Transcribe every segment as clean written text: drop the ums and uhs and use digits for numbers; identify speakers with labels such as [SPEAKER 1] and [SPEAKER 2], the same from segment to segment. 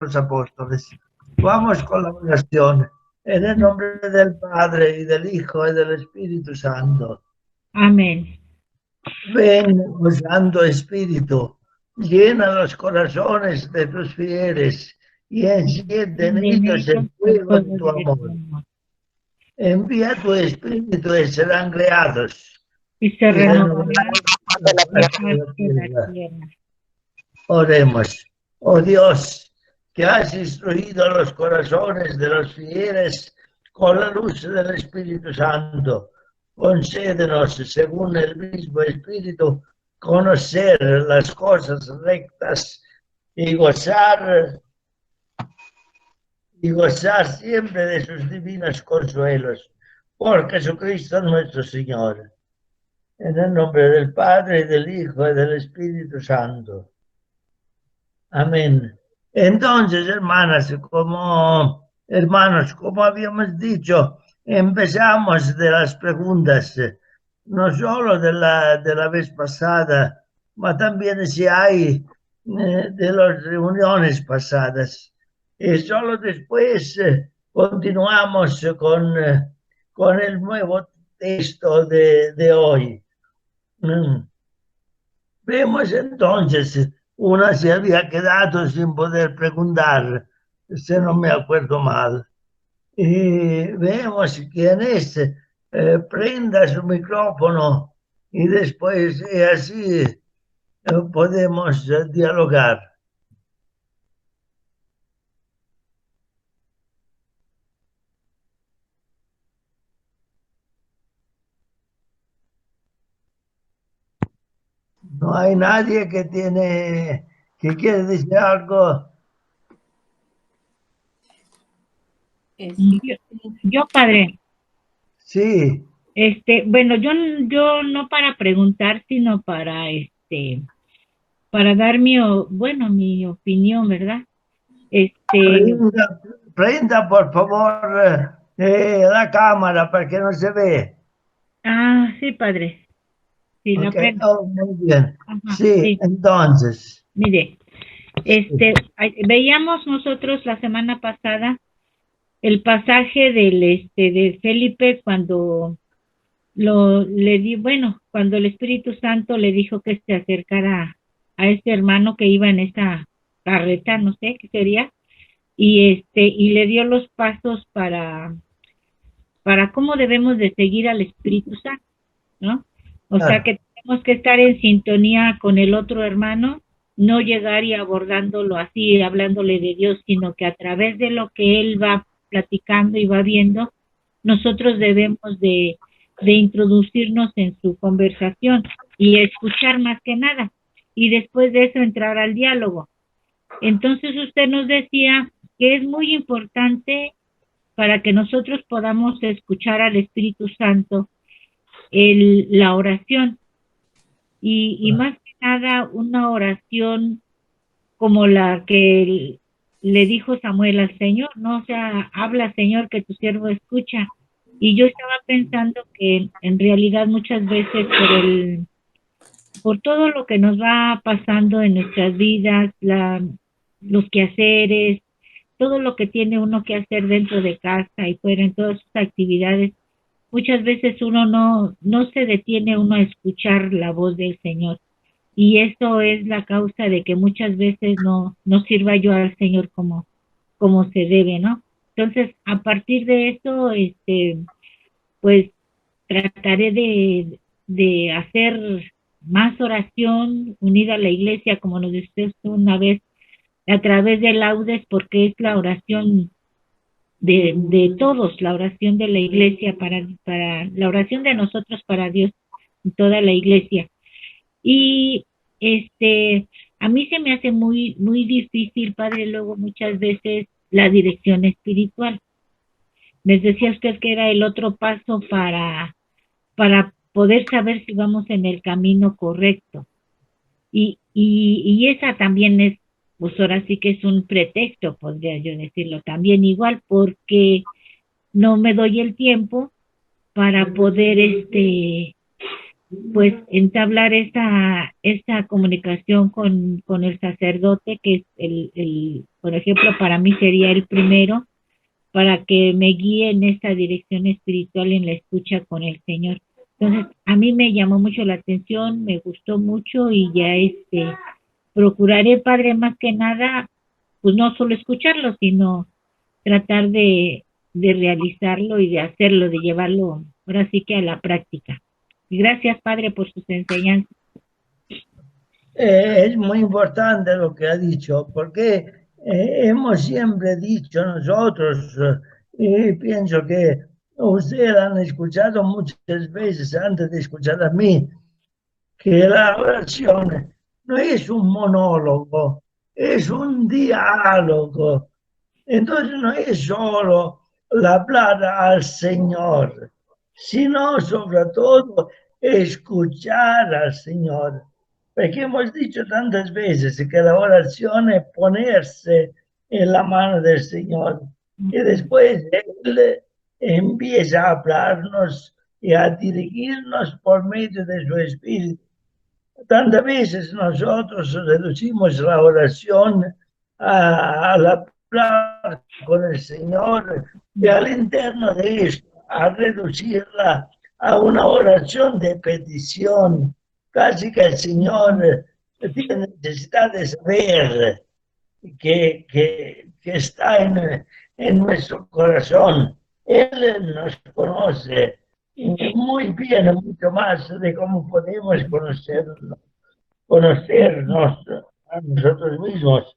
[SPEAKER 1] los apóstoles. Vamos con la oración. En el nombre del Padre, y del Hijo, y del Espíritu Santo.
[SPEAKER 2] Amén.
[SPEAKER 1] Ven, oh Santo Espíritu, llena los corazones de tus fieles y enciende en ellos el fuego de tu amor. Envía tu Espíritu y serán creados
[SPEAKER 2] Y se
[SPEAKER 1] y
[SPEAKER 2] renovará
[SPEAKER 1] renovarás
[SPEAKER 2] la
[SPEAKER 1] la
[SPEAKER 2] faz
[SPEAKER 1] faz de la
[SPEAKER 2] de la
[SPEAKER 1] tierra.
[SPEAKER 2] tierra.
[SPEAKER 1] Oremos. Oh Dios, que has instruido los corazones de los fieles con la luz del Espíritu Santo, concédenos, según el mismo Espíritu, conocer las cosas rectas y gozar siempre de sus divinos consuelos. Por Jesucristo nuestro Señor. En el nombre del Padre, y del Hijo, y del Espíritu Santo. Amén. Entonces, hermanos, como habíamos dicho, empezamos de las preguntas, no solo de la vez pasada, pero también si hay de las reuniones pasadas. Y solo después continuamos con el nuevo texto de hoy. Mm. Vemos entonces, una se había quedado sin poder preguntar, si no me acuerdo mal. Y vemos quién es, prenda su micrófono y después así podemos dialogar. No hay nadie que quiere decir algo.
[SPEAKER 2] Yo, padre,
[SPEAKER 1] Sí,
[SPEAKER 2] bueno, yo no para preguntar, sino para dar mi opinión, ¿verdad? Este,
[SPEAKER 1] prenda por favor la cámara para que no se ve.
[SPEAKER 2] sí, padre, sí, la
[SPEAKER 1] Ok,
[SPEAKER 2] prendo.
[SPEAKER 1] oh, muy bien.
[SPEAKER 2] Ajá,
[SPEAKER 1] Sí,
[SPEAKER 2] sí,
[SPEAKER 1] entonces.
[SPEAKER 2] mire, veíamos nosotros la semana pasada el pasaje de Felipe cuando cuando el Espíritu Santo le dijo que se acercara a este hermano que iba en esa carreta, no sé qué sería, y le dio los pasos para cómo debemos de seguir al Espíritu Santo, ¿no? O sea
[SPEAKER 1] Ah,
[SPEAKER 2] que tenemos que estar en sintonía con el otro hermano, no llegar y abordándolo así, hablándole de Dios, sino que a través de lo que él va platicando y va viendo, nosotros debemos de introducirnos en su conversación y escuchar más que nada. Y después de eso entrar al diálogo. Entonces usted nos decía que es muy importante para que nosotros podamos escuchar al Espíritu Santo la oración y
[SPEAKER 1] ah,
[SPEAKER 2] más que nada una oración como la que le dijo Samuel al Señor, ¿no? O sea, habla Señor que tu siervo escucha. Y yo estaba pensando que en realidad muchas veces por todo lo que nos va pasando en nuestras vidas, los quehaceres, todo lo que tiene uno que hacer dentro de casa y fuera en todas sus actividades, muchas veces uno no se detiene uno a escuchar la voz del Señor. Y eso es la causa de que muchas veces no sirva yo al Señor como se debe, ¿no? Entonces, a partir de eso, pues trataré de hacer más oración unida a la iglesia, como nos decía usted una vez, a través de laudes, porque es la oración de todos, la oración de la iglesia para la oración de nosotros para Dios, toda la iglesia. Y a mí se me hace muy difícil, padre, luego muchas veces la dirección espiritual. Les decía usted que era el otro paso para poder saber si vamos en el camino correcto. Y esa también es, pues ahora sí que es un pretexto, podría yo decirlo también igual, porque no me doy el tiempo para poder pues entablar esa comunicación con el sacerdote, que es por ejemplo, para mí sería el primero, para que me guíe en esta dirección espiritual en la escucha con el Señor. Entonces, a mí me llamó mucho la atención, me gustó mucho y ya procuraré, Padre, más que nada, pues no solo escucharlo, sino tratar de realizarlo y de hacerlo, de llevarlo ahora sí que a la práctica. Y gracias, Padre, por sus enseñanzas.
[SPEAKER 1] Es muy importante lo que ha dicho, porque hemos siempre dicho nosotros, y pienso que ustedes han escuchado muchas veces antes de escuchar a mí, que la oración no es un monólogo, es un diálogo. Entonces no es solo la hablar al Señor, sino sobre todo escuchar al Señor. Porque hemos dicho tantas veces que la oración es ponerse en la mano del Señor y después Él empieza a hablarnos y a dirigirnos por medio de su Espíritu. Tantas veces nosotros reducimos la oración al hablar con el Señor y al interno de esto, a reducirla a una oración de petición. Casi que el Señor tiene necesidad de saber que está en nuestro corazón. Él nos conoce muy bien, mucho más de cómo podemos conocernos a nosotros mismos.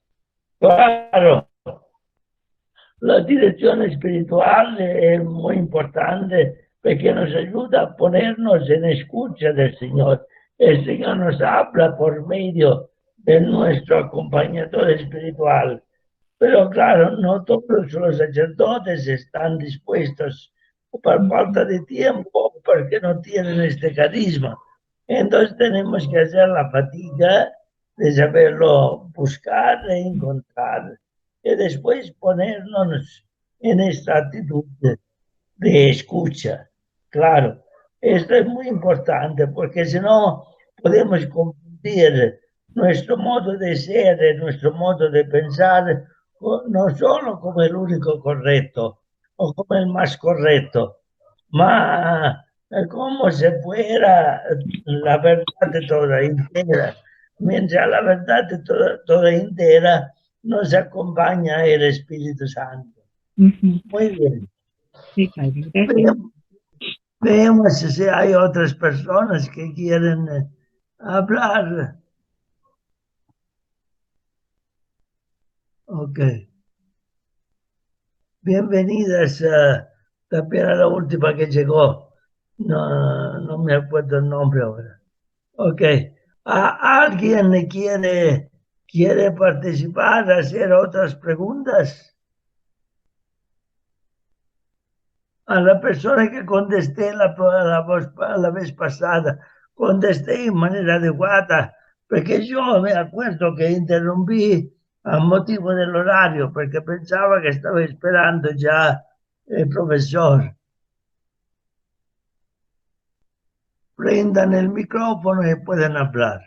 [SPEAKER 1] Claro, la dirección espiritual es muy importante porque nos ayuda a ponernos en escucha del Señor. El Señor nos habla por medio de nuestro acompañador espiritual. Pero claro, no todos los sacerdotes están dispuestos por falta de tiempo, porque no tienen este carisma. Entonces tenemos que hacer la fatiga de saberlo buscar e encontrar. Y después ponernos en esta actitud de escucha. Claro, esto es muy importante porque si no podemos confundir nuestro modo de ser, nuestro modo de pensar, no solo como el único correcto o como el más correcto, ma como si fuera la verdad toda entera. Mientras la verdad toda entera nos acompaña el Espíritu Santo. Muy bien.
[SPEAKER 2] Sí, Padre, gracias.
[SPEAKER 1] Veamos si hay otras personas que quieren hablar. Ok. Bienvenidas también a la última que llegó. No me acuerdo el nombre ahora. Ok. ¿Alguien quiere participar, hacer otras preguntas? A la persona que contesté la vez pasada, contesté en manera adecuada, porque yo me acuerdo que interrumpí a motivo del horario, porque pensaba que estaba esperando ya el profesor. Prendan el micrófono y pueden hablar.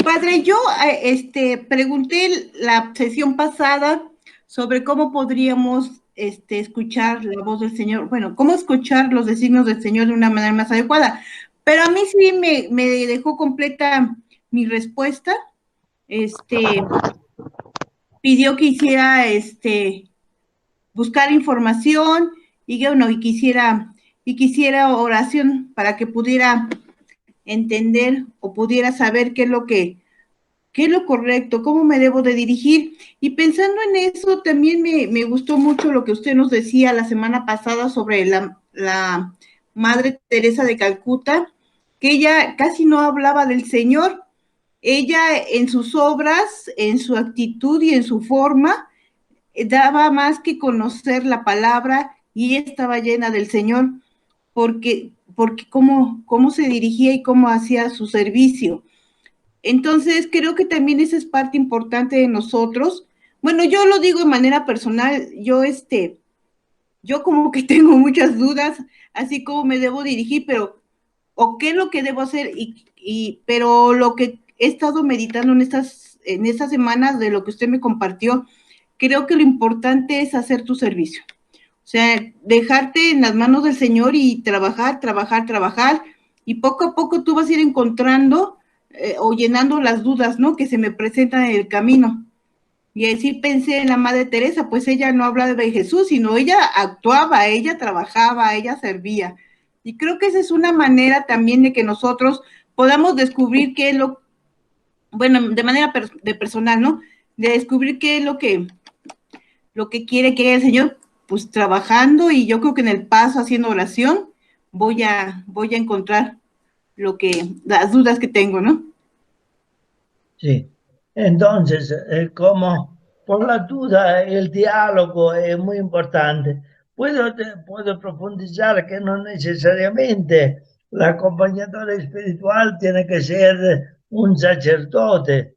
[SPEAKER 3] Padre, yo pregunté la sesión pasada sobre cómo podríamos escuchar la voz del Señor, bueno, cómo escuchar los designios del Señor de una manera más adecuada. Pero a mí sí me dejó completa mi respuesta. Pidió que hiciera buscar información y que bueno, y quisiera oración para que pudiera entender o pudiera saber qué es lo correcto, cómo me debo de dirigir. Y pensando en eso, también me gustó mucho lo que usted nos decía la semana pasada sobre la Madre Teresa de Calcuta, que ella casi no hablaba del Señor. Ella en sus obras, en su actitud y en su forma, daba más que conocer la palabra y estaba llena del Señor, porque cómo se dirigía y cómo hacía su servicio. Entonces, creo que también esa es parte importante de nosotros. Bueno, yo lo digo de manera personal, yo yo como que tengo muchas dudas, así como me debo dirigir, pero, o qué es lo que debo hacer, pero lo que he estado meditando en estas semanas de lo que usted me compartió, creo que lo importante es hacer tu servicio. O sea, dejarte en las manos del Señor y trabajar, trabajar, trabajar, y poco a poco tú vas a ir encontrando o llenando las dudas, ¿no? Que se me presentan en el camino. Y así pensé en la Madre Teresa, pues ella no hablaba de Jesús, sino ella actuaba, ella trabajaba, ella servía. Y creo que esa es una manera también de que nosotros podamos descubrir qué es bueno, de manera de personal, ¿no? De descubrir qué es lo que quiere que haga el Señor, pues trabajando, y yo creo que en el paso, haciendo oración, voy a encontrar las dudas que tengo, ¿no?
[SPEAKER 1] Sí. Entonces, como por la duda, el diálogo es muy importante. Puedo profundizar que no necesariamente el acompañador espiritual tiene que ser un sacerdote,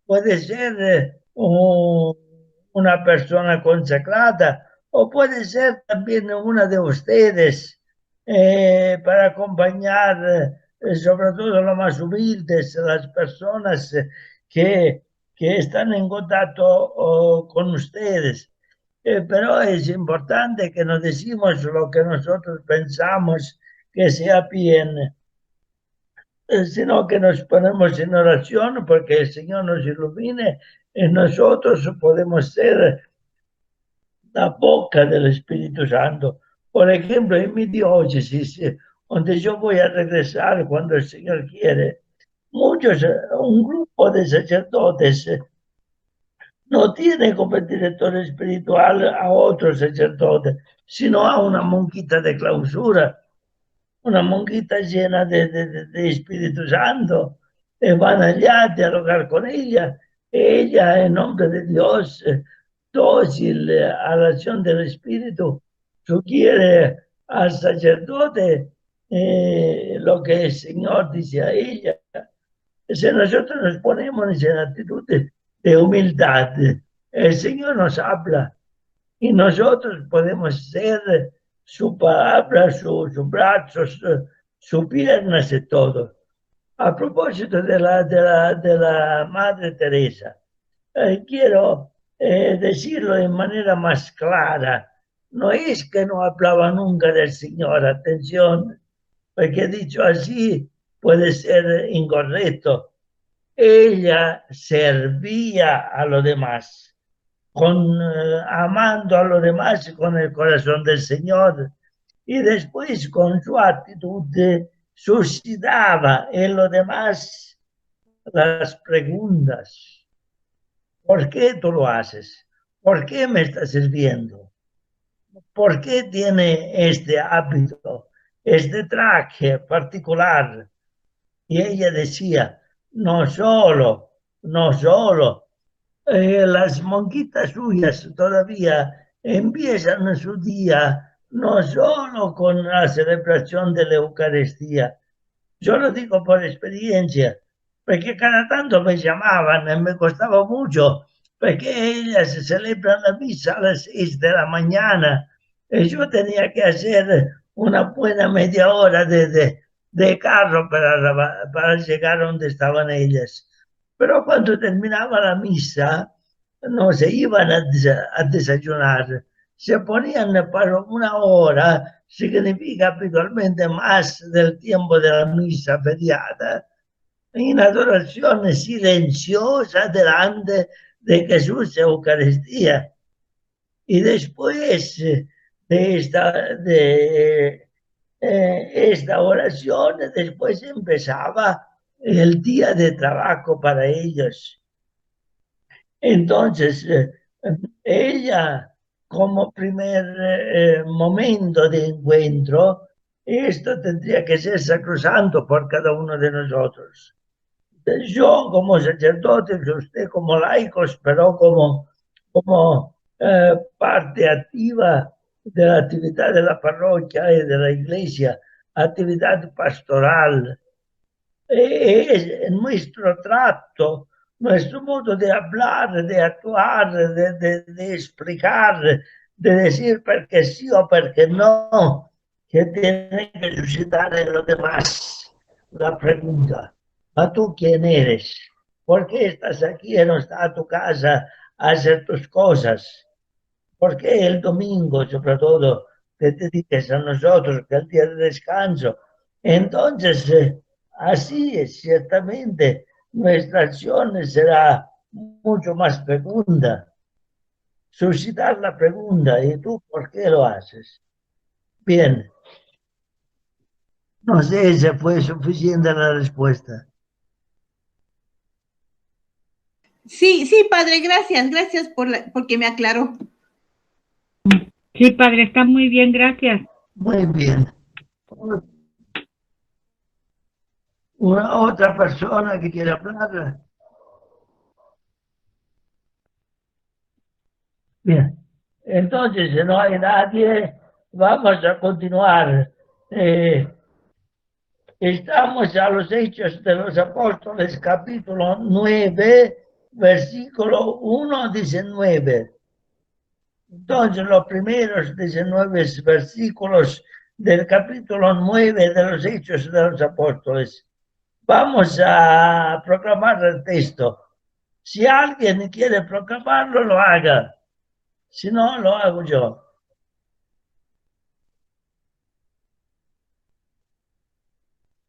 [SPEAKER 1] puede ser una persona consagrada o puede ser también una de ustedes para acompañar sobre todo los más humildes, las personas que, que están en contacto con ustedes. Pero es importante que nos decimos lo que nosotros pensamos que sea bien, sino que nos ponemos en oración porque el Señor nos ilumine y nosotros podemos ser la boca del Espíritu Santo. Por ejemplo, en mi diócesis, donde yo voy a regresar cuando el Señor quiere, un grupo de sacerdotes no tiene como director espiritual a otro sacerdote, sino a una monjita de clausura, una monjita llena de Espíritu Santo. Van allá a dialogar con ella. Ella, en nombre de Dios, dócil a la acción del Espíritu, sugiere al sacerdote lo que el Señor dice a ella. Si nosotros nos ponemos en actitud de humildad, el Señor nos habla y nosotros podemos ser su palabra, su brazo, su piernas y todo. A propósito de la Madre Teresa, quiero decirlo de manera más clara. No es que no hablaba nunca del Señor, atención, porque dicho así puede ser incorrecto. Ella servía a los demás, amando a los demás con el corazón del Señor, y después con su actitud suscitaba en los demás las preguntas. ¿Por qué tú lo haces? ¿Por qué me estás sirviendo? ¿Por qué tiene este hábito, este traje particular? Y ella decía, no solo, las monjitas suyas todavía empiezan su día no solo con la celebración de la Eucaristía. Yo lo digo por experiencia, porque cada tanto me llamaban y me costaba mucho, porque ellas celebran la misa a las 6 de la mañana y yo tenía que hacer una buena media hora de carro para llegar a donde estaban ellas. Pero cuando terminaba la misa, no se iban a desayunar, se ponían para una hora, significa habitualmente más del tiempo de la misa feriada, en adoración silenciosa delante de Jesús Eucaristía. Y después esta oración, después empezaba el día de trabajo para ellos. Entonces, ella, como primer momento de encuentro, esto tendría que ser sacrosanto por cada uno de nosotros. Yo como sacerdote, usted como laicos, pero como parte activa de la actividad de la parroquia y de la iglesia, actividad pastoral, es nuestro trato, nuestro modo de hablar, de actuar, de explicar, de decir porque sí o porque no, que tiene que suscitar en los demás la pregunta: ¿a tú quién eres? ¿Por qué estás aquí y no estás a tu casa a hacer tus cosas? ¿Por qué el domingo, sobre todo, te dediques a nosotros, que es el día de descanso? Entonces, así es, ciertamente, nuestra acción será mucho más fecunda. Suscitar la pregunta: ¿y tú por qué lo haces? Bien, no sé si fue suficiente la respuesta.
[SPEAKER 3] Sí, sí, padre, gracias, gracias porque me aclaró.
[SPEAKER 2] Sí, padre, está muy bien, gracias.
[SPEAKER 1] Muy bien. Una otra persona que quiera hablar. Bien. Entonces, si no hay nadie, vamos a continuar. Estamos a los Hechos de los Apóstoles, capítulo 9, versículo 1 a 19. Entonces, los primeros 19 versículos del capítulo 9 de los Hechos de los Apóstoles. Vamos a proclamar el texto. Si alguien quiere proclamarlo, lo haga. Si no, lo hago yo.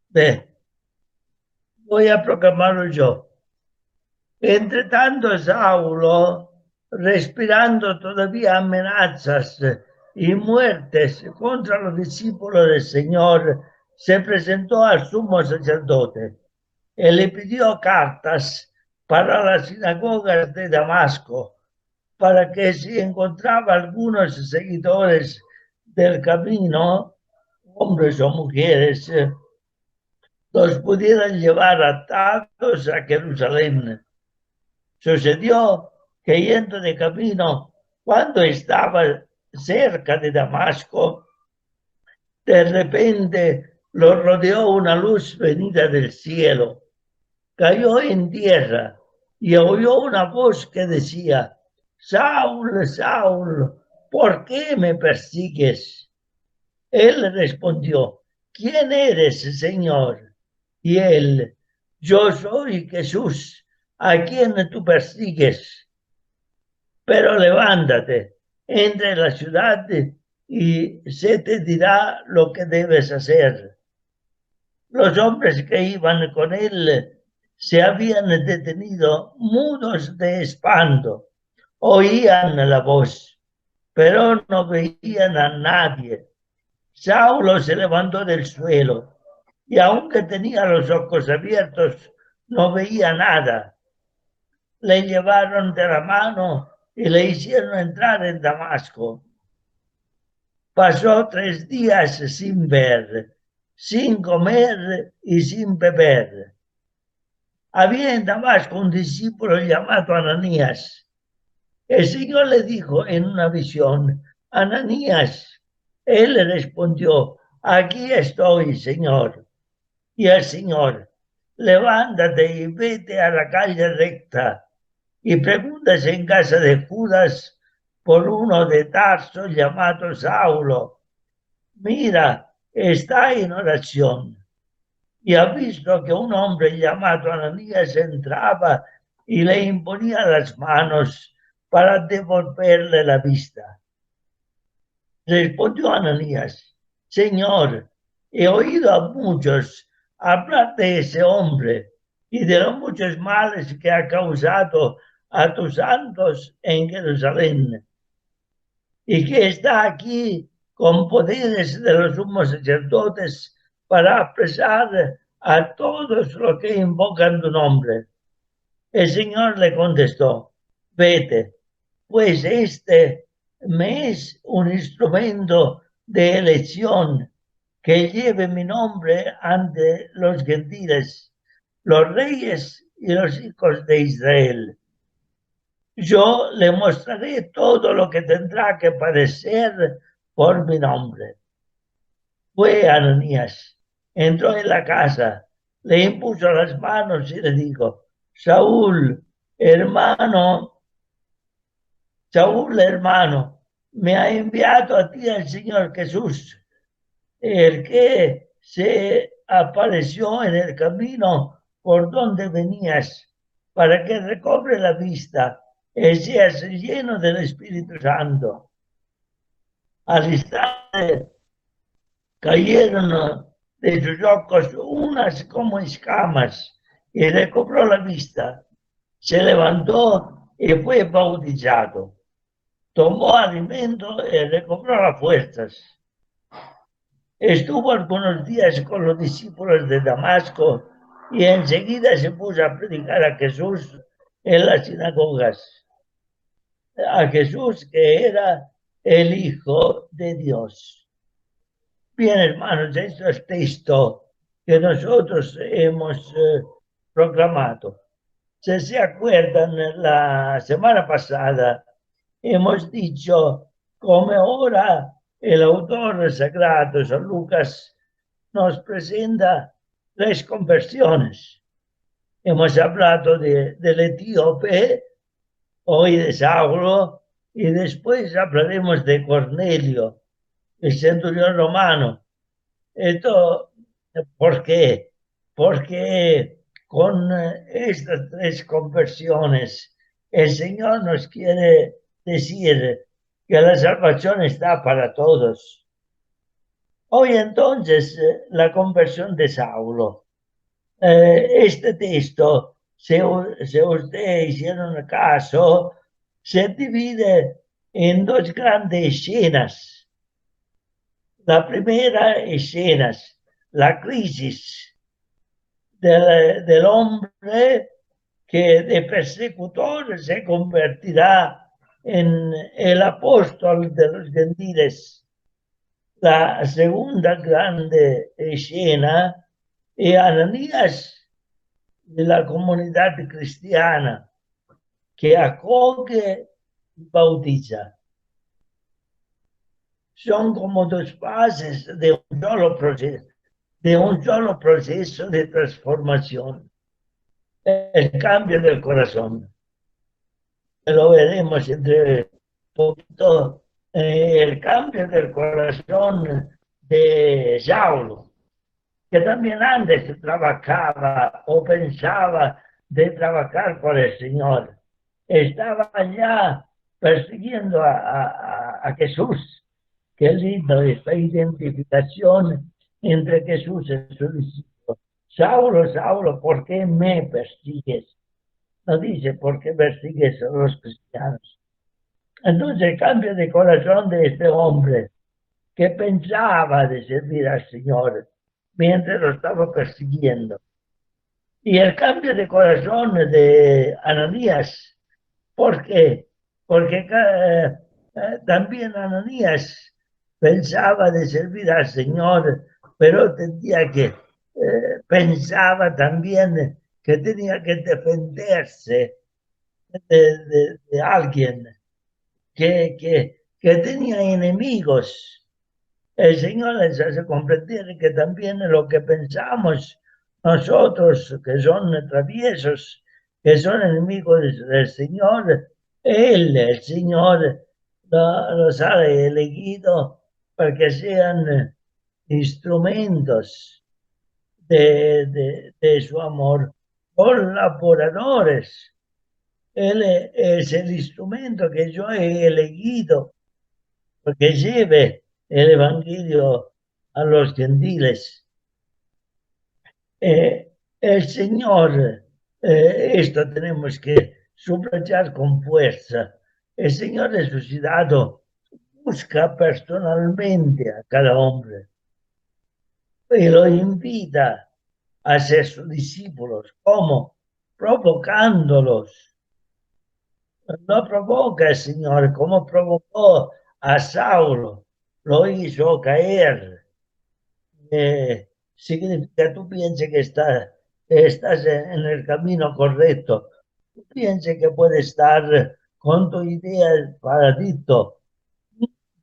[SPEAKER 1] Ve, voy a proclamarlo yo. Entre tanto, Saulo, respirando todavía amenazas y muertes contra los discípulos del Señor, se presentó al sumo sacerdote y le pidió cartas para las sinagogas de Damasco, para que si encontraba algunos seguidores del camino, hombres o mujeres, los pudieran llevar atados a Jerusalén. Sucedió que yendo de camino, cuando estaba cerca de Damasco, de repente lo rodeó una luz venida del cielo. Cayó en tierra y oyó una voz que decía: Saúl, Saúl, ¿por qué me persigues? Él respondió: ¿quién eres, Señor? Y él: yo soy Jesús, a quien tú persigues. Pero levántate, entra en la ciudad y se te dirá lo que debes hacer. Los hombres que iban con él se habían detenido mudos de espanto. Oían la voz, pero no veían a nadie. Saulo se levantó del suelo y aunque tenía los ojos abiertos, no veía nada. Le llevaron de la mano y le hicieron entrar en Damasco. Pasó 3 días sin ver, sin comer y sin beber. Había en Damasco un discípulo llamado Ananías. El Señor le dijo en una visión: Ananías. Él le respondió: aquí estoy, Señor. Y el Señor: levántate y vete a la calle recta y preguntas en casa de Judas por uno de Tarso llamado Saulo. Mira, está en oración. Y ha visto que un hombre llamado Ananías entraba y le imponía las manos para devolverle la vista. Respondió Ananías: Señor, he oído a muchos hablar de ese hombre y de los muchos males que ha causado a tus santos en Jerusalén, y que está aquí con poderes de los sumos sacerdotes para apresar a todos los que invocan tu nombre. El Señor le contestó: vete, pues este me es un instrumento de elección que lleve mi nombre ante los gentiles, los reyes y los hijos de Israel. Yo le mostraré todo lo que tendrá que padecer por mi nombre. Fue Ananías, entró en la casa, le impuso las manos y le dijo: Saúl, hermano, me ha enviado a ti el Señor Jesús, el que se apareció en el camino por donde venías, para que recobre la vista y seas lleno del Espíritu Santo. Al instante cayeron de sus ojos unas como escamas y recobró la vista. Se levantó y fue bautizado. Tomó alimento y recobró las fuerzas. Estuvo algunos días con los discípulos de Damasco y enseguida se puso a predicar a Jesús en las sinagogas. A Jesús, que era el Hijo de Dios. Bien, hermanos, este es el texto que nosotros hemos proclamado. Si se acuerdan, la semana pasada hemos dicho como ahora el autor sagrado, San Lucas, nos presenta 3 conversiones. Hemos hablado del etíope, hoy de Saulo, y después hablaremos de Cornelio, el centurión romano. Esto, ¿por qué? Porque con estas 3 conversiones el Señor nos quiere decir que la salvación está para todos. Hoy entonces la conversión de Saulo. Este texto, si ustedes hicieron caso, se divide en 2 grandes escenas. La primera escena, la crisis del hombre que de persecutor se convertirá en el apóstol de los gentiles. La segunda grande escena es Ananías de la comunidad cristiana que acoge y bautiza. Son como 2 fases de un solo proceso de transformación. El cambio del corazón. Lo veremos entre poquito. El cambio del corazón de Saulo, que también antes trabajaba o pensaba de trabajar por el Señor. Estaba ya persiguiendo a Jesús. Qué lindo esta identificación entre Jesús y su discípulo. Saulo, Saulo, ¿por qué me persigues? No dice por qué persigues a los cristianos. Entonces el cambio de corazón de este hombre que pensaba de servir al Señor mientras lo estaba persiguiendo. Y el cambio de corazón de Ananías. ¿Por qué? Porque también Ananías pensaba de servir al Señor, pero pensaba también que tenía que defenderse de alguien que tenía enemigos. El Señor les hace comprender que también lo que pensamos nosotros, que son traviesos, que son enemigos del Señor, el Señor, los ha elegido para que sean instrumentos de su amor, colaboradores. Él es el instrumento que yo he elegido porque lleve el Evangelio a los gentiles. El Señor, esto tenemos que subrayar con fuerza, el Señor resucitado busca personalmente a cada hombre y lo invita a ser sus discípulos. ¿Cómo? Provocándolos. No provoca el Señor como provocó a Saulo, lo hizo caer. Significa, tú pienses que estás en el camino correcto. Tú pienses que puedes estar con tu idea paradito,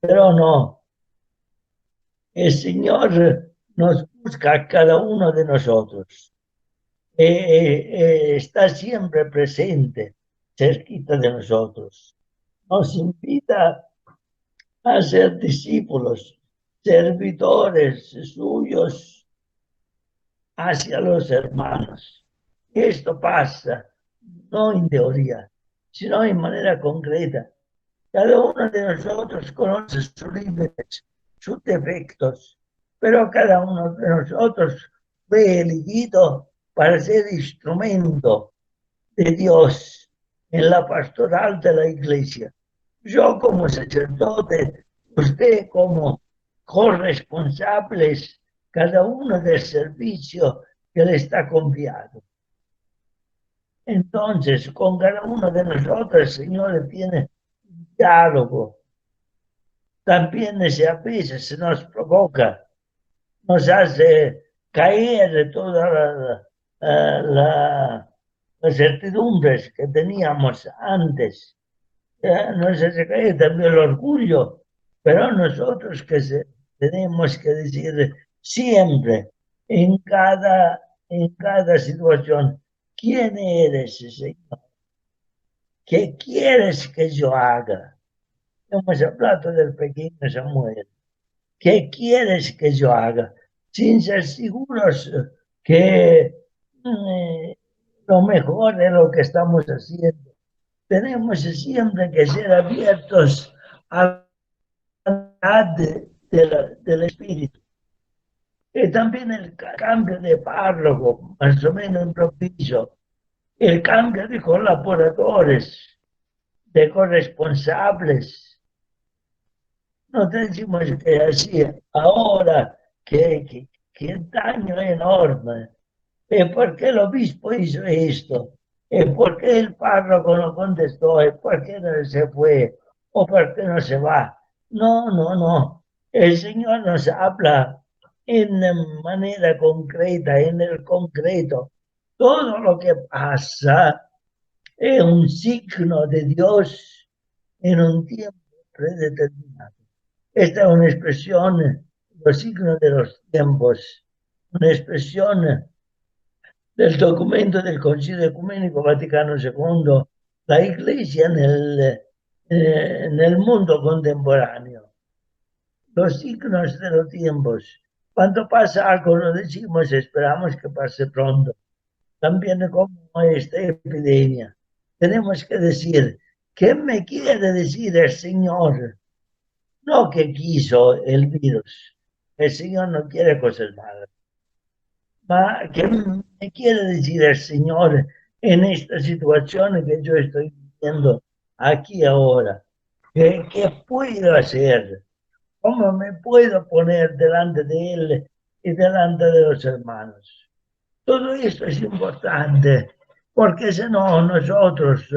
[SPEAKER 1] pero no. El Señor nos busca a cada uno de nosotros. Está siempre presente, cerquita de nosotros. Nos invita a ser discípulos, servidores suyos hacia los hermanos. Esto pasa no en teoría, sino en manera concreta. Cada uno de nosotros conoce sus límites, sus defectos, pero cada uno de nosotros fue elegido para ser instrumento de Dios en la pastoral de la iglesia. Yo como sacerdote, usted como corresponsables, cada uno del servicio que le está confiado. Entonces, con cada uno de nosotros el Señor tiene diálogo. También a veces se nos provoca, nos hace caer de todas las certidumbres que teníamos antes. Nos hace caer también el orgullo, pero nosotros tenemos que decir siempre, en cada situación, ¿quién eres, Señor? ¿Qué quieres que yo haga? Hemos hablado del pequeño Samuel. ¿Qué quieres que yo haga? Sin ser seguros que lo mejor de lo que estamos haciendo. Tenemos siempre que ser abiertos a la del Espíritu. Y también el cambio de párroco, más o menos improviso, el cambio de colaboradores, de corresponsables. No decimos que así, ahora que daño enorme. ¿Por qué el obispo hizo esto? ¿Por qué el párroco no contestó? ¿Por qué no se fue? ¿O por qué no se va? No, no, no. El Señor nos habla en manera concreta, en el concreto. Todo lo que pasa es un signo de Dios en un tiempo predeterminado. Esta es una expresión, los signos de los tiempos, una expresión del documento del Concilio Ecuménico Vaticano II, la Iglesia en el mundo contemporáneo. Los signos de los tiempos. Cuando pasa algo lo decimos, esperamos que pase pronto. También como esta epidemia. Tenemos que decir, ¿qué me quiere decir el Señor? No que quiso el virus. El Señor no quiere cosas malas. ¿Qué me quiere decir el Señor en esta situación que yo estoy viviendo aquí ahora? ¿Qué puedo hacer? ¿Cómo me puedo poner delante de Él y delante de los hermanos? Todo esto es importante, porque si no, nosotros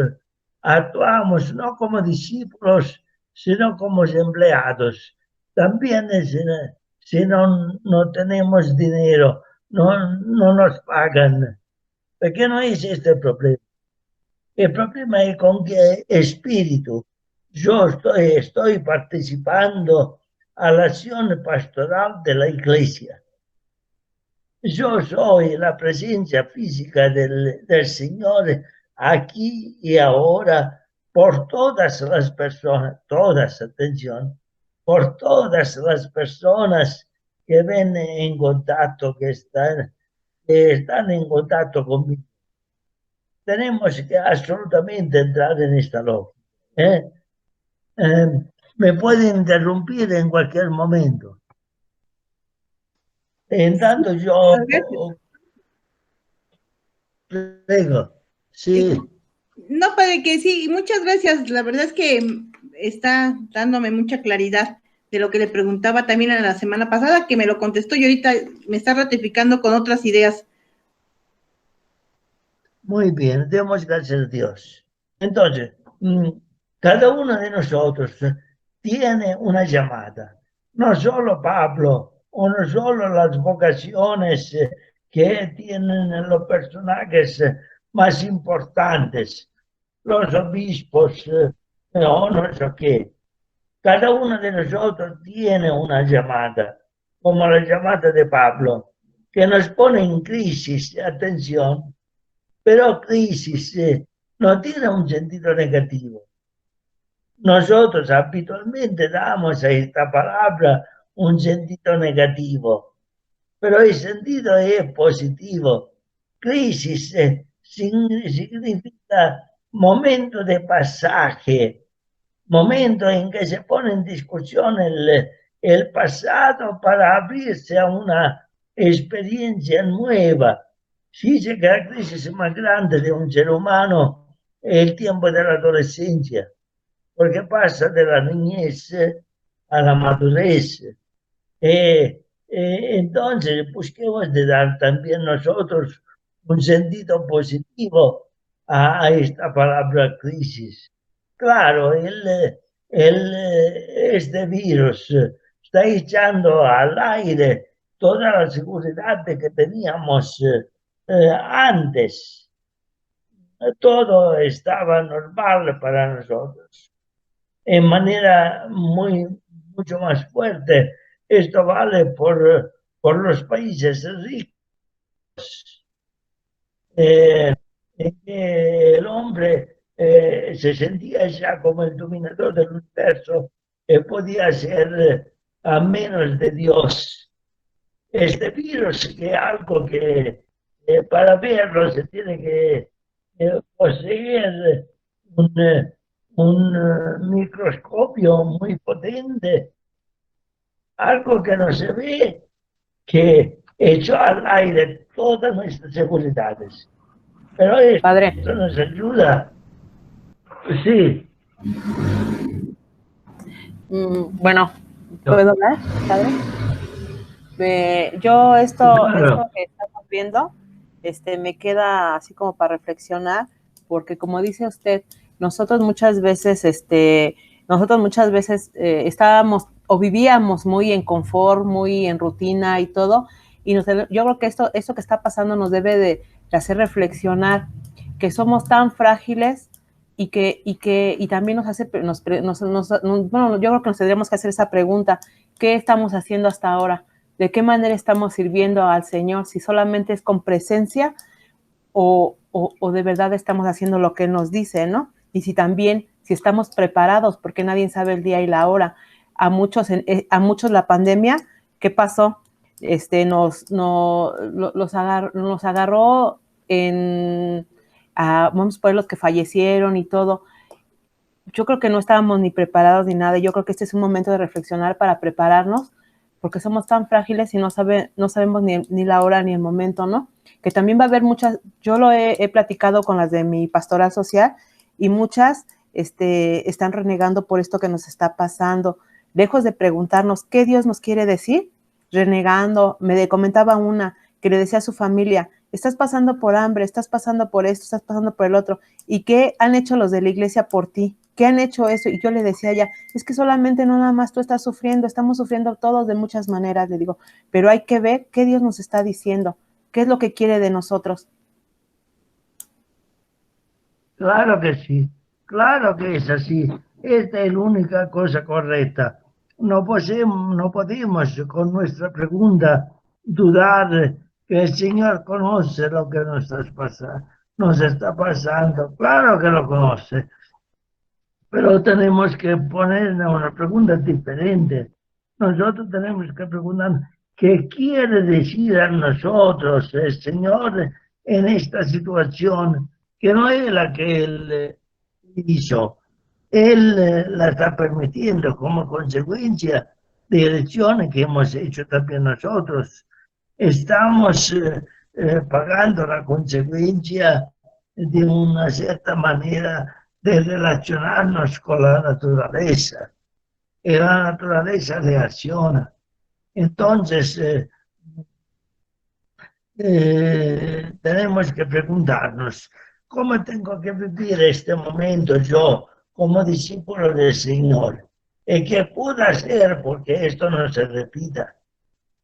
[SPEAKER 1] actuamos no como discípulos, sino como empleados. También si no tenemos dinero, no nos pagan. Porque no es este el problema. El problema es con qué espíritu yo estoy participando a la acción pastoral de la iglesia. Yo soy la presencia física del Señor aquí y ahora por todas las personas, todas, atención, por todas las personas que ven en contacto, que están en contacto conmigo. Tenemos que absolutamente entrar en esta lógica. Me puede interrumpir en cualquier momento. En tanto yo prego, sí.
[SPEAKER 3] No, padre, que sí, muchas gracias. La verdad es que está dándome mucha claridad de lo que le preguntaba también a la semana pasada, que me lo contestó y ahorita me está ratificando con otras ideas.
[SPEAKER 1] Muy bien, demos gracias a Dios. Entonces, cada uno de nosotros tiene una llamada. No solo Pablo, o no solo las vocaciones que tienen los personajes más importantes, los obispos, o no sé qué. Cada uno de nosotros tiene una llamada, como la llamada de Pablo, que nos pone en crisis, atención, pero crisis no tiene un sentido negativo. nosotros habitualmente damos a esta palabra un sentido negativo, pero el sentido es positivo. Crisis significa momento de pasaje, momento en que se pone en discusión el pasado para abrirse a una experiencia nueva. Si dice que la crisis más grande de un ser humano es el tiempo de la adolescencia, porque pasa de la niñez a la madurez. Entonces, busquemos de dar también nosotros un sentido positivo a esta palabra crisis. Claro, este virus está echando al aire toda la seguridad que teníamos antes. Todo estaba normal para nosotros. En manera mucho más fuerte, esto vale por los países ricos, en que el hombre se sentía ya como el dominador del universo, podía ser a menos de Dios. Este virus, que es algo que para verlo se tiene que poseer un microscopio muy potente, algo que no se ve, que echó al aire todas nuestras seguridades. Pero
[SPEAKER 4] Padre,
[SPEAKER 1] esto nos ayuda. Sí,
[SPEAKER 4] bueno, ¿puedo hablar, padre? Esto
[SPEAKER 1] claro.
[SPEAKER 4] que estamos viendo, me queda así como para reflexionar, porque como dice usted, nosotros muchas veces estábamos o vivíamos muy en confort, muy en rutina y todo, y yo creo que esto que está pasando nos debe de hacer reflexionar que somos tan frágiles y también nos hace, bueno, yo creo que nos tendríamos que hacer esa pregunta: ¿qué estamos haciendo hasta ahora? ¿De qué manera estamos sirviendo al Señor? Si solamente es con presencia o de verdad estamos haciendo lo que Él nos dice, ¿no? Y si estamos preparados, porque nadie sabe el día y la hora. A muchos la pandemia, ¿qué pasó? Nos agarró vamos a poner los que fallecieron y todo. Yo creo que no estábamos ni preparados ni nada. Yo creo que este es un momento de reflexionar para prepararnos, porque somos tan frágiles y no sabemos ni la hora ni el momento, ¿no? Que también va a haber muchas, yo lo he platicado con las de mi pastoral social, y muchas están renegando por esto que nos está pasando. Lejos de preguntarnos qué Dios nos quiere decir, renegando. Me comentaba una que le decía a su familia: estás pasando por hambre, estás pasando por esto, estás pasando por el otro. ¿Y qué han hecho los de la iglesia por ti? ¿Qué han hecho eso? Y yo le decía a ella: es que solamente no nada más tú estás sufriendo, estamos sufriendo todos de muchas maneras. Le digo, pero hay que ver qué Dios nos está diciendo, qué es lo que quiere de nosotros.
[SPEAKER 1] Claro que sí, claro que es así. Esta es la única cosa correcta. No podemos con nuestra pregunta dudar que el Señor conoce lo que nos está pasando. Claro que lo conoce, pero tenemos que ponerle una pregunta diferente. Nosotros tenemos que preguntar qué quiere decir a nosotros el Señor en esta situación, que no es la que Él hizo. Él la está permitiendo como consecuencia de elecciones que hemos hecho también nosotros. Estamos pagando la consecuencia de una cierta manera de relacionarnos con la naturaleza, y la naturaleza reacciona. Entonces, tenemos que preguntarnos: ¿cómo tengo que vivir este momento yo como discípulo del Señor? ¿Y qué puedo hacer porque esto no se repita?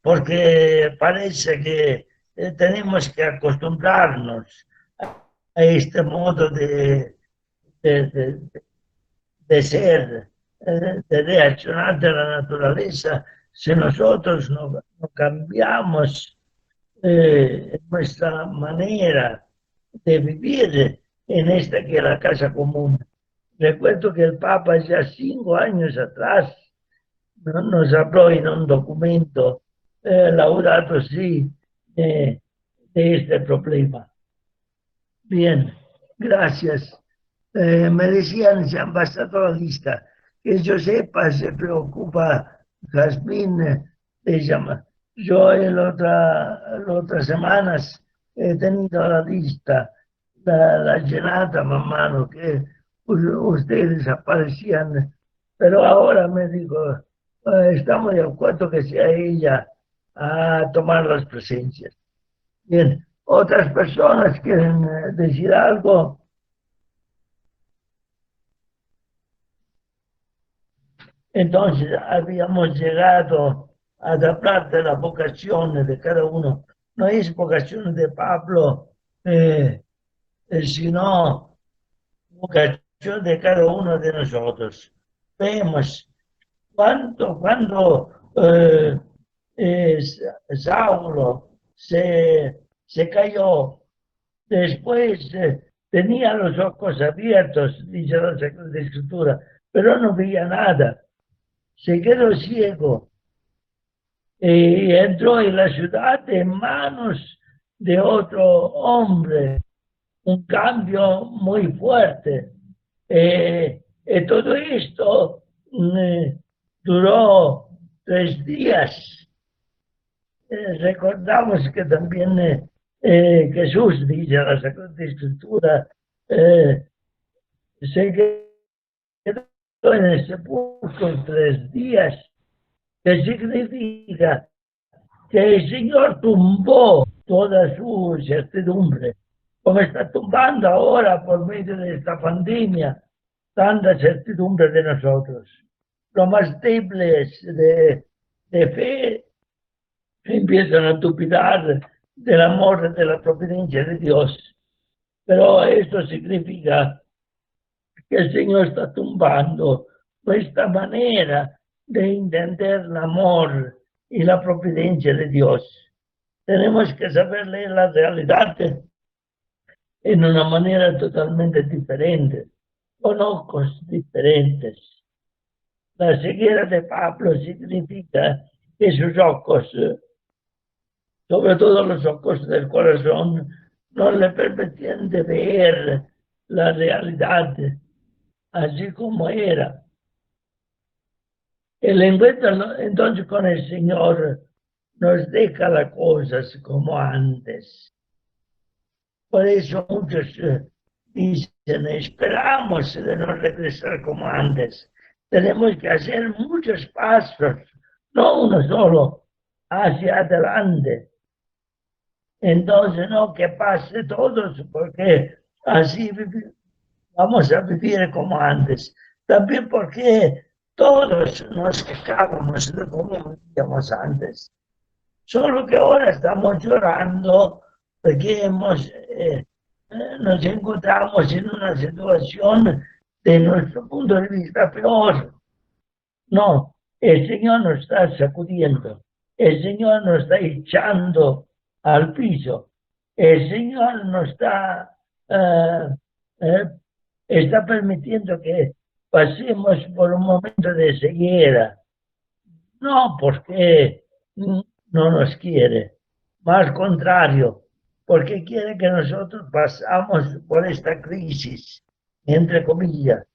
[SPEAKER 1] Porque parece que tenemos que acostumbrarnos a este modo de ser, de reaccionar de la naturaleza. Si nosotros no cambiamos nuestra manera de vivir en esta que es la casa común, Recuerdo que el Papa ya 5 años atrás nos habló en un documento, Laudato Si, de este problema. Bien, gracias. Me decían, ambasadorista, que yo sepa, se preocupa Jazmín de llamar. Yo en las otras semanas he tenido la lista, la llenada, mano, que ustedes aparecían, pero ahora me digo, estamos de acuerdo que sea ella a tomar las presencias. Bien, otras personas quieren decir algo. Entonces habíamos llegado a hablar de la vocación de cada uno. No es vocación de Pablo, sino vocación de cada uno de nosotros. Vemos cuando Saulo se cayó, después tenía los ojos abiertos, dice la Sagrada Escritura, pero no veía nada. Se quedó ciego y entró en la ciudad en manos de otro hombre, un cambio muy fuerte. Y todo esto duró 3 días. Recordamos que también Jesús, dice la Sagrada Escritura, se quedó en el sepulcro 3 días, que significa que el Señor tumbó toda su certidumbre, como está tumbando ahora por medio de esta pandemia tanta certidumbre de nosotros. Los más débiles de fe empiezan a dudar del amor, de la providencia de Dios. Pero esto significa que el Señor está tumbando nuestra manera de entender el amor y la providencia de Dios. Tenemos que saber leer la realidad en una manera totalmente diferente, con ojos diferentes. La ceguera de Pablo significa que sus ojos, sobre todo los ojos del corazón, no le permitían de ver la realidad así como era. El encuentro entonces con el Señor nos deja las cosas como antes. Por eso muchos dicen, esperamos de no regresar como antes. Tenemos que hacer muchos pasos, no uno solo, hacia adelante. Entonces, no que pase todos, porque así vamos a vivir como antes. También porque todos nos quejábamos de cómo vivíamos antes. Solo que ahora estamos llorando porque nos encontramos en una situación de nuestro punto de vista peor. No, el Señor nos está sacudiendo, el Señor nos está echando al piso, el Señor nos está permitiendo que pasemos por un momento de ceguera. No porque no nos quiere, más contrario, porque quiere que nosotros pasamos por esta crisis, entre comillas,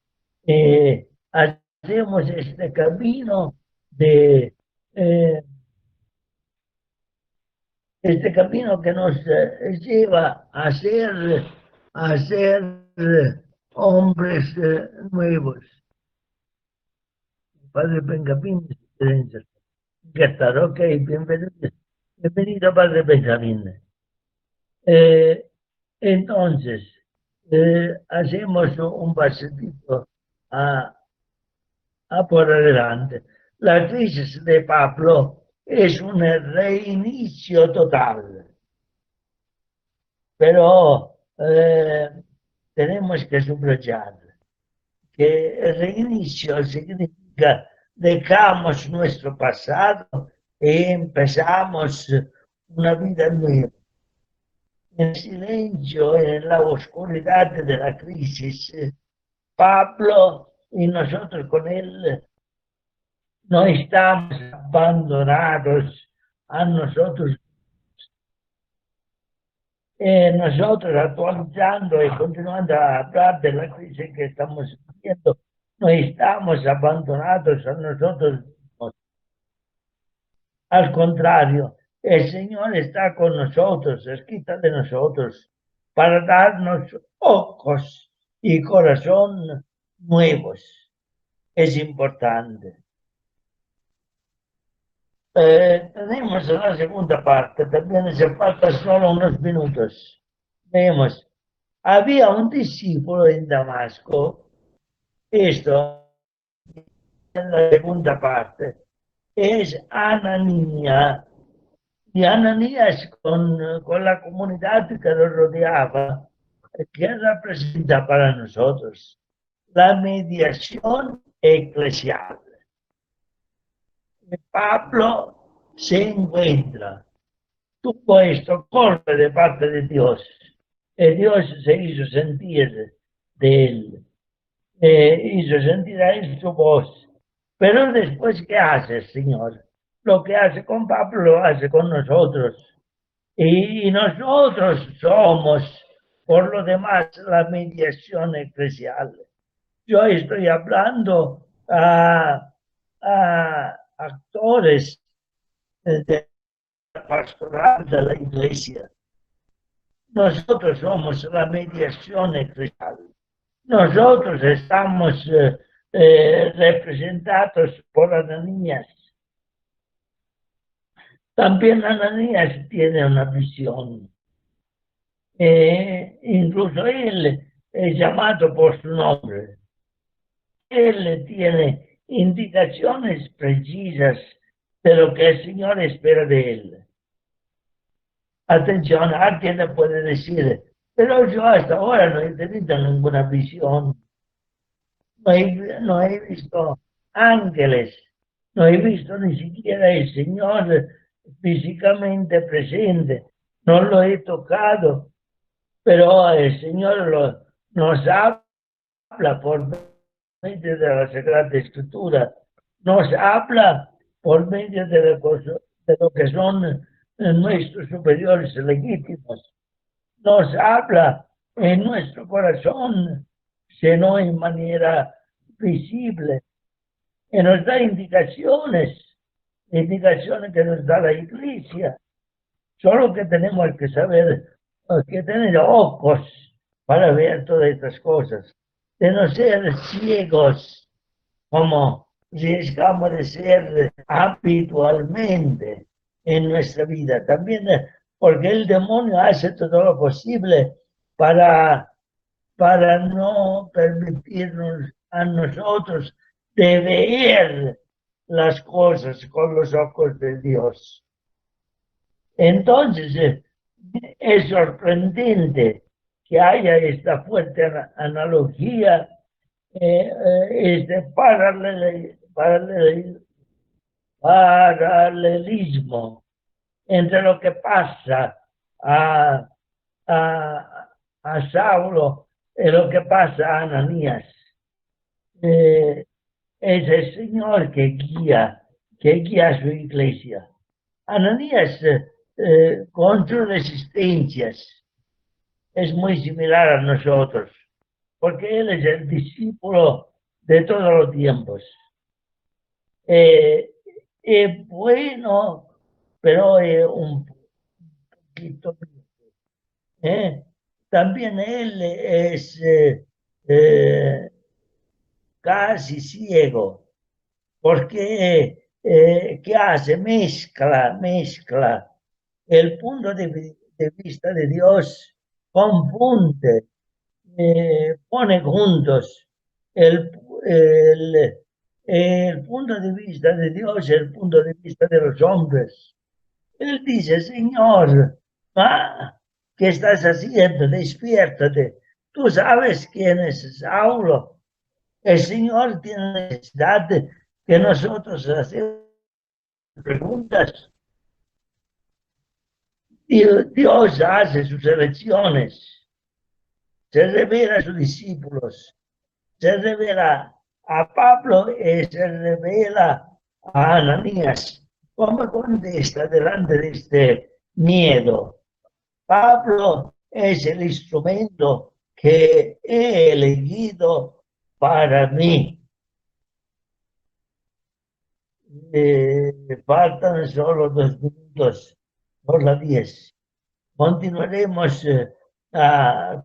[SPEAKER 1] hacemos este camino este camino que nos lleva a ser hombres nuevos. Padre Benjamín, ¿qué tal? Ok, bienvenido Padre Benjamín. Entonces, hacemos un pasito por adelante. La crisis de Pablo es un reinicio total, pero tenemos que subrayar que el reinicio significa dejamos nuestro pasado y empezamos una vida nueva. En silencio, en la oscuridad de la crisis, Pablo y nosotros con él no estamos abandonados a nosotros. Nosotros actualizando y continuando a hablar de la crisis que estamos viviendo, no estamos abandonados a nosotros mismos. Al contrario, el Señor está con nosotros, cerquita de nosotros, para darnos ojos y corazón nuevos. Es importante. Tenemos la segunda parte, también se falta solo unos minutos. Vemos, había un discípulo en Damasco, esto en la segunda parte, es Ananías, y Ananías con la comunidad que lo rodeaba, que representa para nosotros la mediación eclesial. Pablo se encuentra, tuvo esto, corre de parte de Dios, y Dios se hizo sentir de él, hizo sentir a él su voz. Pero después, ¿qué hace el Señor? Lo que hace con Pablo lo hace con nosotros. Y nosotros somos, por lo demás, la mediación eclesial. Yo estoy hablando a actores de la pastoral de la iglesia. Nosotros somos la mediación eclesial. Nosotros estamos representados por Ananías. También Ananías tiene una visión. Incluso él es llamado por su nombre. Él tiene indicaciones precisas de lo que el Señor espera de él. Atención, alguien le puede decir, pero yo hasta ahora no he tenido ninguna visión. No he visto ángeles, no he visto ni siquiera el Señor físicamente presente, no lo he tocado, pero el Señor nos habla por medio de la Sagrada Escritura, nos habla por medio de lo que son nuestros superiores legítimos, nos habla en nuestro corazón, sino en manera visible, y nos da indicaciones que nos da la Iglesia. Solo que tenemos que saber, que tener ojos para ver todas estas cosas, de no ser ciegos como riesgamos de ser habitualmente en nuestra vida. También porque el demonio hace todo lo posible para no permitirnos a nosotros de ver las cosas con los ojos de Dios. Entonces, es sorprendente que haya esta fuerte analogía, este paralelismo entre lo que pasa a Saulo y lo que pasa a Ananías. Es el Señor que guía a su iglesia. Ananías, con sus resistencias, es muy similar a nosotros, porque él es el discípulo de todos los tiempos. Bueno, pero un poquito. También él es casi ciego, porque ¿qué hace? Mezcla el punto de vista de Dios, confunde, pone juntos el punto de vista de Dios y el punto de vista de los hombres. Él dice, Señor, ¿qué estás haciendo? Despiértate. Tú sabes quién es Saulo. El Señor tiene necesidad de que nosotros hacemos preguntas. Dios hace sus elecciones, se revela a sus discípulos, se revela a Pablo y se revela a Ananías. ¿Cómo contesta delante de este miedo? Pablo es el instrumento que he elegido para mí. Faltan solo 2 minutos por las 10. Continuaremos,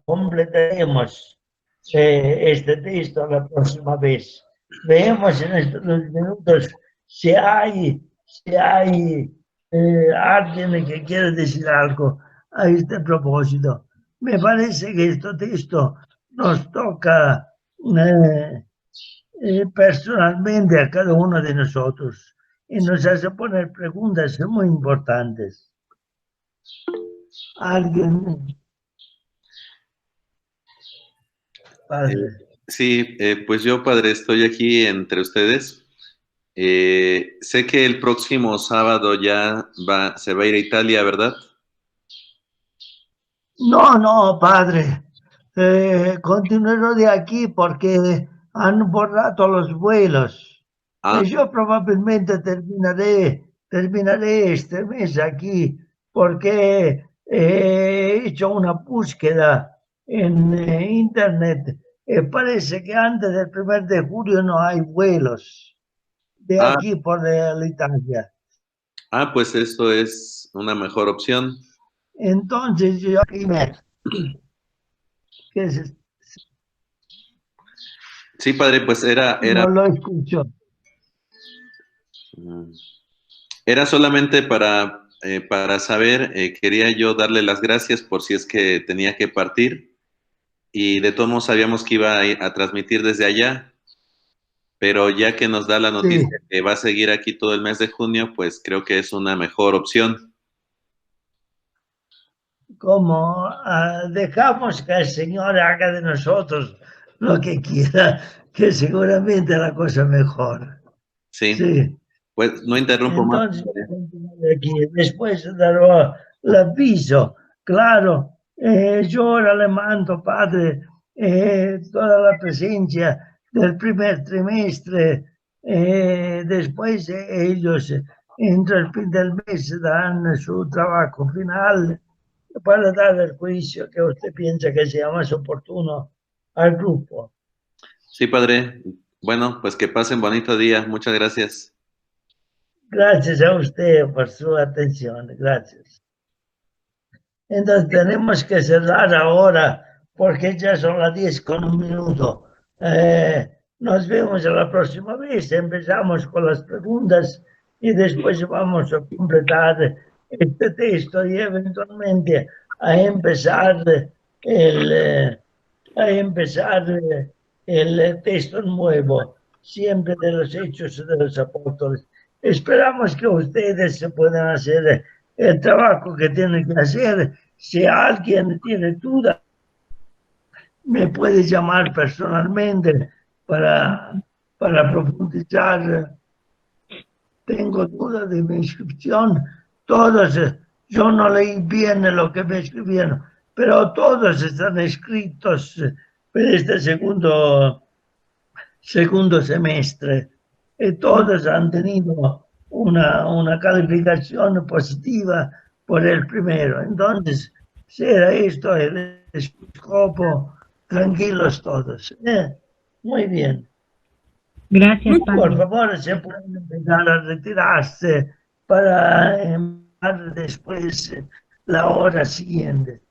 [SPEAKER 1] completaremos este texto la próxima vez. Veamos en estos 2 minutos si hay alguien que quiere decir algo a este propósito. Me parece que este texto nos toca personalmente a cada uno de nosotros y nos hace poner preguntas muy importantes. ¿Alguien? Padre.
[SPEAKER 5] Sí, pues yo, padre, estoy aquí entre ustedes. Sé que el próximo sábado ya se va a ir a Italia, ¿verdad?
[SPEAKER 1] No, padre. Continuaré de aquí porque han borrado los vuelos. Yo probablemente terminaré este mes aquí porque he hecho una búsqueda en internet. Parece que antes del 1 de julio no hay vuelos de aquí por la Italia.
[SPEAKER 5] Pues esto es una mejor opción.
[SPEAKER 1] Entonces yo
[SPEAKER 5] Sí, padre, pues era...
[SPEAKER 1] No lo escucho.
[SPEAKER 5] Era solamente para saber, quería yo darle las gracias por si es que tenía que partir, y de todos modos sabíamos que iba a transmitir desde allá, pero ya que nos da la noticia que va a seguir aquí todo el mes de junio, pues creo que es una mejor opción.
[SPEAKER 1] Como dejamos que el Señor haga de nosotros lo que quiera, que seguramente la cosa mejor.
[SPEAKER 5] Sí. Pues no interrumpo.
[SPEAKER 1] Entonces, más. Aquí. Después daré el aviso. Claro, yo ahora le mando, padre, toda la presencia del primer trimestre. Después ellos, entre el fin del mes, dan su trabajo final para dar el juicio que usted piensa que sea más oportuno al grupo.
[SPEAKER 5] Sí, padre. Bueno, pues que pasen bonito día. Muchas gracias.
[SPEAKER 1] Gracias a usted por su atención. Gracias. Entonces tenemos que cerrar ahora porque ya son las 10:01. Nos vemos la próxima vez. Empezamos con las preguntas y después vamos a completar este texto y eventualmente a empezar el texto nuevo, siempre de los Hechos de los Apóstoles. Esperamos que ustedes se puedan hacer el trabajo que tienen que hacer. Si alguien tiene duda, me puede llamar personalmente para profundizar. Tengo dudas de mi inscripción. Todos, yo no leí bien lo que me escribieron, pero todos están escritos para este segundo semestre. Y todos han tenido una calificación positiva por el primero. Entonces, si era esto el escopo, tranquilos todos. Muy bien.
[SPEAKER 2] Gracias, padre.
[SPEAKER 1] Por favor, se pueden empezar a retirarse para empezar después la hora siguiente.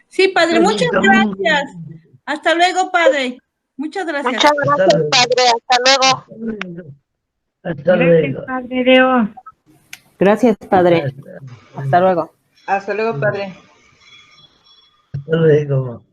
[SPEAKER 3] Sí, padre, muchas gracias. Hasta luego, padre. Muchas gracias.
[SPEAKER 6] Muchas gracias, padre. Hasta luego.
[SPEAKER 1] Hasta luego.
[SPEAKER 2] Gracias, padre Leo.
[SPEAKER 4] Gracias, padre. Hasta luego.
[SPEAKER 3] Hasta luego, padre.
[SPEAKER 1] Hasta luego.